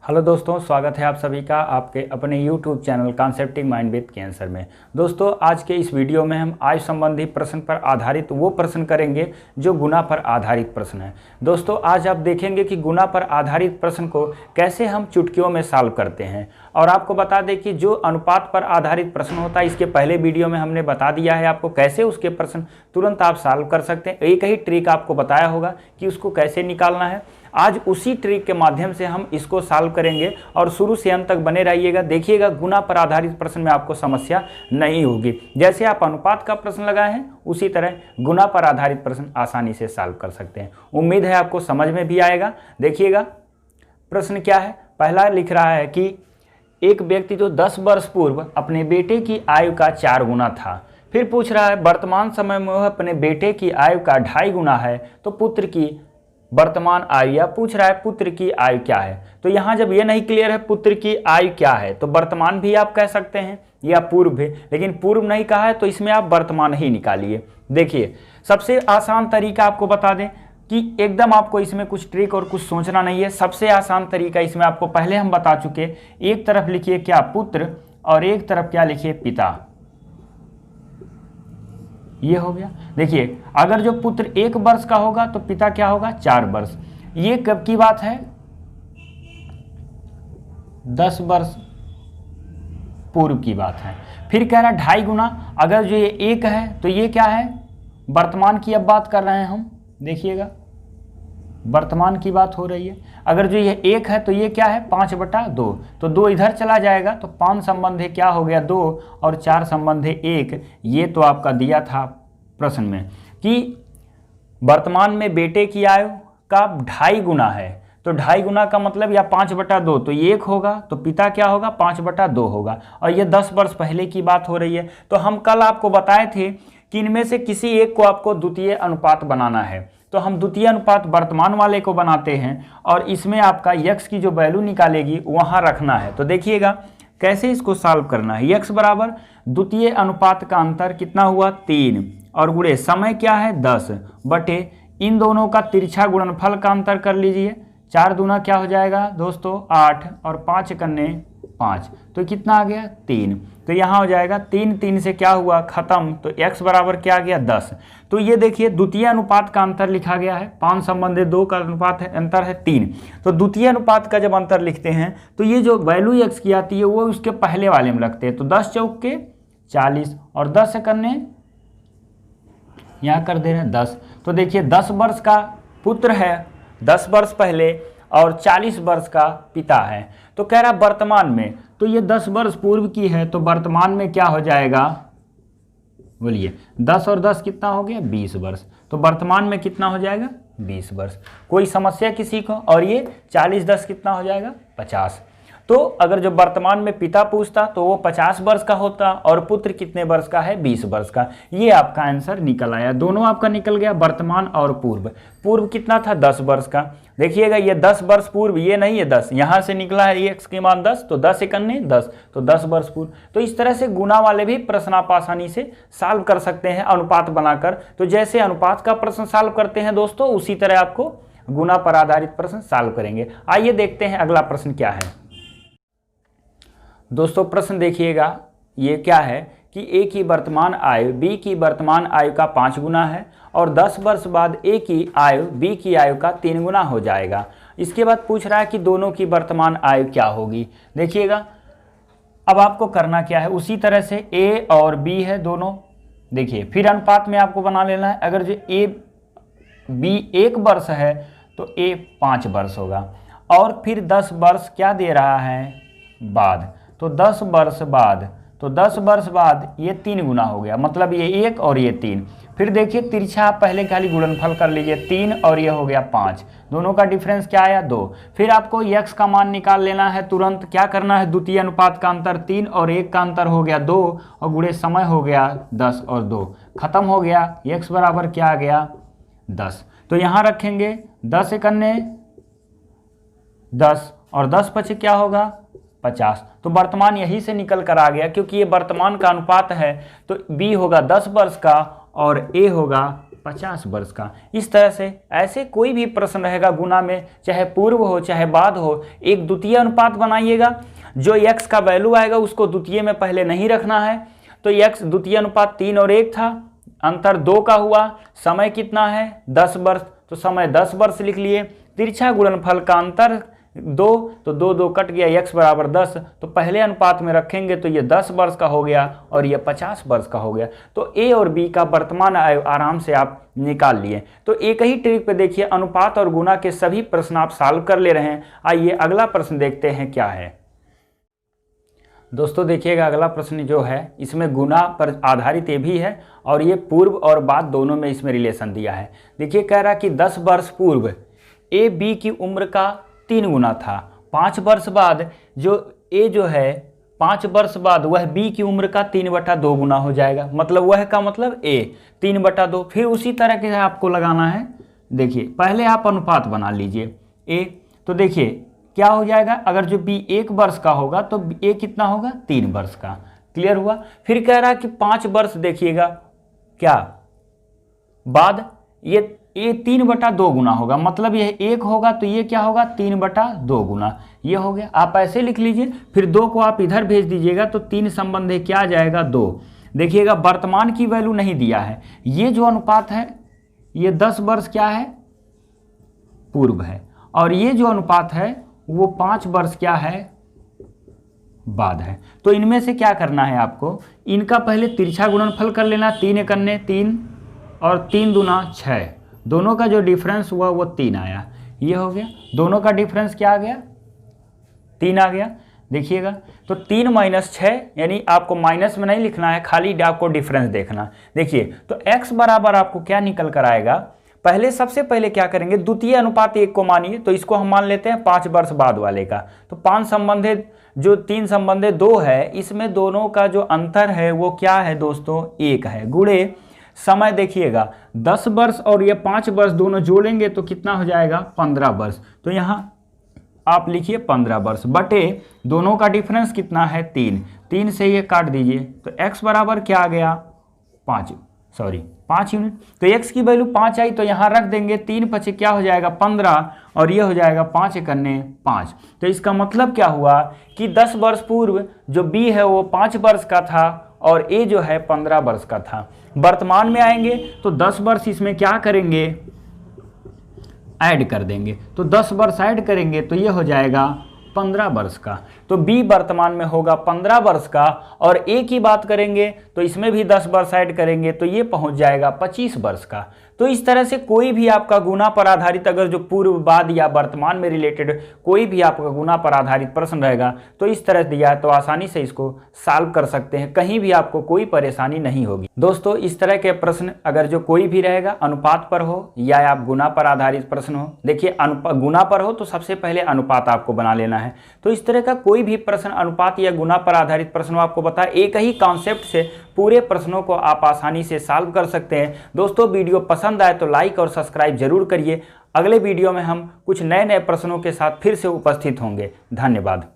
Hello दोस्तों, स्वागत है आप सभी का आपके अपने YouTube channel concepting mind with cancer में। दोस्तों, आज के इस वीडियो में हम आयु संबंधी प्रश्न पर आधारित वो प्रश्न करेंगे जो गुना पर आधारित प्रश्न है। दोस्तों, आज आप देखेंगे कि गुना पर आधारित प्रश्न को कैसे हम चुटकियों में सॉल्व करते हैं। और आपको बता दें कि जो अनुपात पर आधारित प्रश्न होता है, इसके पहले वीडियो में हमने बता दिया है आपको कैसे उसके प्रश्न तुरंत आप सॉल्व कर सकते हैं। एक ही ट्रिक आपको बताया होगा कि उसको कैसे निकालना है। आज उसी ट्रिक के माध्यम से हम इसको सॉल्व करेंगे और शुरू से अंत तक बने रहिएगा। देखिएगा, गुना पर आधारित प्रश्न में आपको समस्या नहीं होगी। जैसे आप अनुपात का प्रश्न लगाए हैं, उसी तरह गुना पर आधारित प्रश्न आसानी से सॉल्व कर सकते हैं। उम्मीद है आपको समझ में भी आएगा। देखिएगा, प्रश्न क्या है। पहला लिख रहा है कि एक व्यक्ति जो 10 वर्ष पूर्व अपने बेटे की आयु का 4 गुना था। फिर पूछ रहा है वर्तमान समय में वह अपने बेटे की आयु का 2.5 गुना है, तो पुत्र की वर्तमान आयु, या पूछ रहा है पुत्र की आयु क्या है। तो यहाँ जब ये नहीं क्लियर है पुत्र की आयु क्या है, तो वर्तमान भी आप कह सकते हैं या पूर्व भी, लेकिन पूर्व नहीं कहा है तो इसमें आप वर्तमान ही निकालिए। देखिए, सबसे आसान तरीका आपको बता दें कि एकदम आपको इसमें कुछ ट्रिक और कुछ सोचना नहीं है। सबसे आसान तरीका इसमें आपको पहले हम बता चुके। एक तरफ लिखिए क्या, पुत्र, और एक तरफ क्या लिखिए, पिता। ये हो गया। देखिए, अगर जो पुत्र 1 वर्ष का होगा तो पिता क्या होगा, 4 वर्ष। ये कब की बात है, 10 वर्ष पूर्व की बात है। फिर कह रहा है 2.5 गुना। अगर जो ये 1 है तो ये क्या है, वर्तमान की अब बात कर रहे हैं हम। देखिएगा, वर्तमान की बात हो रही है। अगर जो ये 1 है तो ये क्या है, 5/2। तो 2 इधर चला जाएगा तो 5 संबंधी क्या हो गया, 2, और 4 संबंधी 1। ये तो आपका दिया था प्रश्न में कि वर्तमान में बेटे की आयु का 2.5 गुना है। तो 2.5 गुना का मतलब या 5/2, तो ये 1 होगा, तो पिता क्या होगा, 5/2 होगा। और ये 10 वर्ष पहले की बात हो रही है। तो हम कल आपको बताए थे कि इनमें से किसी एक को आपको द्वितीय अनुपात बनाना है। तो हम द्वितीय अनुपात वर्तमान वाले को बनाते हैं और इसमें आपका यक्स की जो वैल्यू निकालेगी वहाँ रखना है। तो देखिएगा कैसे इसको सॉल्व करना है। यक्स बराबर द्वितीय अनुपात का अंतर कितना हुआ, 3, और गुणे समय क्या है, 10 बटे इन दोनों का तिरछा गुणनफल का अंतर कर लीजिए। 4 दूना क्या हो जाएगा दोस्तों, 8, और 5 कन्ने 5, तो कितना आ गया, 3। तो यहाँ हो जाएगा 3 से क्या हुआ, खत्म। तो x बराबर क्या आ गया, 10। तो ये देखिए द्वितीय अनुपात का अंतर लिखा गया है। 5 संबंधी 2 का अनुपात है, अंतर है 3। तो द्वितीय अनुपात का जब अंतर लिखते हैं तो ये जो वैल्यू x की आती है वो उसके पहले वाले में लगते हैं। तो 10 चौक के 40, और 10 से करने यहाँ कर दे रहे हैं 10। तो देखिए 10 वर्ष का पुत्र है, 10 वर्ष पहले, और 40 वर्ष का पिता है। तो कह रहा वर्तमान में, तो ये 10 वर्ष पूर्व की है, तो वर्तमान में क्या हो जाएगा, बोलिए, 10 और 10 कितना हो गया, 20 वर्ष। तो वर्तमान में कितना हो जाएगा, 20 वर्ष। कोई समस्या किसी को। और ये 40 10 कितना हो जाएगा, 50। तो अगर जो वर्तमान में पिता पूछता तो वो 50 वर्ष का होता, और पुत्र कितने वर्ष का है, 20 वर्ष का। ये आपका आंसर निकल आया। दोनों आपका निकल गया, वर्तमान और पूर्व। पूर्व कितना था, 10 वर्ष का। देखिएगा, ये 10 वर्ष पूर्व, ये नहीं है 10, यहाँ से निकला है ये x के मान 10, तो 10 एकन्ने 10, तो 10 वर्ष पूर्व। तो इस तरह से गुना वाले भी प्रश्न आप आसानी से सॉल्व कर सकते हैं अनुपात बनाकर। तो जैसे अनुपात का प्रश्न सॉल्व करते हैं दोस्तों, उसी तरह आपको गुना पर आधारित प्रश्न सॉल्व करेंगे। आइए देखते हैं अगला प्रश्न क्या है। दोस्तों, प्रश्न देखिएगा, ये क्या है कि ए की वर्तमान आयु बी की वर्तमान आयु का 5 गुना है, और 10 वर्ष बाद ए की आयु बी की आयु का 3 गुना हो जाएगा। इसके बाद पूछ रहा है कि दोनों की वर्तमान आयु क्या होगी। देखिएगा, अब आपको करना क्या है, उसी तरह से ए और बी है दोनों। देखिए, फिर अनुपात में आपको बना लेना है। अगर जो ए बी 1 वर्ष है तो ए 5 वर्ष होगा, और फिर 10 वर्ष क्या दे रहा है, बाद। तो 10 वर्ष बाद, तो 10 वर्ष बाद ये 3 गुना हो गया, मतलब ये 1 और ये 3। फिर देखिए तिरछा आप पहले खाली गुणनफल कर लीजिए, 3 और ये हो गया 5, दोनों का डिफरेंस क्या आया, 2। फिर आपको x का मान निकाल लेना है तुरंत। क्या करना है, द्वितीय अनुपात का अंतर 3 और 1 का अंतर हो गया 2, और गुणे समय हो गया 10 और 2, खत्म हो गया। x बराबर क्या आ गया, 10। तो यहाँ रखेंगे 10 एकन्ने 10, और 10 पचे क्या होगा, 50। तो वर्तमान यही से निकल कर आ गया, क्योंकि ये वर्तमान का अनुपात है। तो b होगा 10 वर्ष का और a होगा 50 वर्ष का। इस तरह से ऐसे कोई भी प्रश्न रहेगा गुना में, चाहे पूर्व हो चाहे बाद हो, एक द्वितीय अनुपात बनाइएगा। जो x का वैल्यू आएगा उसको द्वितीय में पहले नहीं रखना है। तो x द्वितीय अनुपात 3 और 1 था, अंतर 2 का हुआ। समय कितना है 10 वर्ष, तो समय 10 वर्ष लिख लिए। तिरछा गुणनफल का अंतर 2, तो 2 2 कट गया, x बराबर 10, तो पहले अनुपात में रखेंगे तो ये 10 वर्ष का हो गया और ये 50 वर्ष का हो गया। तो a और b का वर्तमान आयु आराम से आप निकाल लिए। तो एक ही ट्रिक पे देखिए अनुपात और गुना के सभी प्रश्न आप सॉल्व कर ले रहे हैं। आइए अगला प्रश्न देखते हैं क्या है। दोस्तों देखिएगा अगला प्रश्न जो है इसमें गुना पर आधारित ये भी है और ये पूर्व और बाद दोनों में इसमें रिलेशन दिया है। देखिए कह रहा कि 10 वर्ष पूर्व ए बी की उम्र का 3 गुना था। 5 वर्ष बाद जो ए जो है 5 वर्ष बाद वह बी की उम्र का 3/2 गुना हो जाएगा। मतलब वह का मतलब ए 3/2। फिर उसी तरह के आपको लगाना है। देखिए पहले आप अनुपात बना लीजिए ए, तो देखिए क्या हो जाएगा, अगर जो बी 1 वर्ष का होगा तो ए कितना होगा 3 वर्ष का। क्लियर हुआ। फिर कह रहा कि 5 वर्ष देखिएगा क्या बाद ये 3/2 गुना होगा। मतलब यह 1 होगा तो ये क्या होगा 3/2 गुना, ये हो गया। आप ऐसे लिख लीजिए, फिर 2 को आप इधर भेज दीजिएगा तो 3 संबंध क्या आ जाएगा 2। देखिएगा वर्तमान की वैल्यू नहीं दिया है। ये जो अनुपात है ये 10 वर्ष क्या है पूर्व है, और ये जो अनुपात है वो 5 वर्ष क्या है बाद है। तो इनमें से क्या करना है आपको, इनका पहले तिरछा गुणनफल कर लेना। 3 एकन्ने 3 और 3 दूना 6, दोनों का जो डिफरेंस हुआ वो 3 आया। ये हो गया, दोनों का डिफरेंस क्या आ गया 3 आ गया। देखिएगा तो 3 - 6 यानी आपको माइनस में नहीं लिखना है, खाली आपको डिफरेंस देखना। देखिए तो x बराबर आपको क्या निकल कर आएगा, पहले सबसे पहले क्या करेंगे द्वितीय अनुपात 1 को मानिए, तो इसको हम मान लेते हैं 5 वर्ष बाद वाले का। तो 5 संबंधित जो 3 संबंधित 2 है, इसमें दोनों का जो अंतर है वो क्या है दोस्तों 1 है। गुणे समय देखिएगा 10 वर्ष और ये 5 वर्ष दोनों जोड़ेंगे तो कितना हो जाएगा 15 वर्ष। तो यहाँ आप लिखिए 15 वर्ष बटे दोनों का डिफरेंस कितना है 3 से ये काट दीजिए। तो x बराबर क्या आ गया 5 यूनिट। तो x की वैल्यू 5 आई तो यहाँ रख देंगे, 3 × 5 क्या हो जाएगा 15 और ये हो जाएगा 5 एकन्ने 5। तो इसका मतलब क्या हुआ कि 10 वर्ष पूर्व जो b है वो 5 वर्ष का था और a जो है 15 वर्ष का था। वर्तमान में आएंगे तो 10 वर्ष इसमें क्या करेंगे ऐड कर देंगे। तो 10 वर्ष ऐड करेंगे तो ये हो जाएगा 15 वर्ष का। तो b वर्तमान में होगा 15 वर्ष का, और a की बात करेंगे तो इसमें भी 10 वर्ष ऐड करेंगे तो ये पहुंच जाएगा 25 वर्ष का। तो इस तरह से कोई भी आपका गुना पर आधारित अगर जो पूर्व बाद या वर्तमान में रिलेटेड कोई भी आपका गुना पर आधारित प्रश्न रहेगा तो इस तरह दिया है तो आसानी से इसको सॉल्व कर सकते हैं, कहीं भी आपको कोई परेशानी नहीं होगी। दोस्तों इस तरह के प्रश्न अगर जो कोई भी रहेगा अनुपात पर हो या आप गुना पर आधारित प्रश्न हो, देखिए गुना पर हो तो सबसे पहले अनुपात आपको बना लेना है। तो इस तरह का कोई भी प्रश्न अनुपात या गुना पर आधारित प्रश्न आपको बताया, एक ही कॉन्सेप्ट से पूरे प्रश्नों को आप आसानी से सॉल्व कर सकते हैं। दोस्तों वीडियो पसंद आए तो लाइक और सब्सक्राइब जरूर करिए। अगले वीडियो में हम कुछ नए प्रश्नों के साथ फिर से उपस्थित होंगे। धन्यवाद।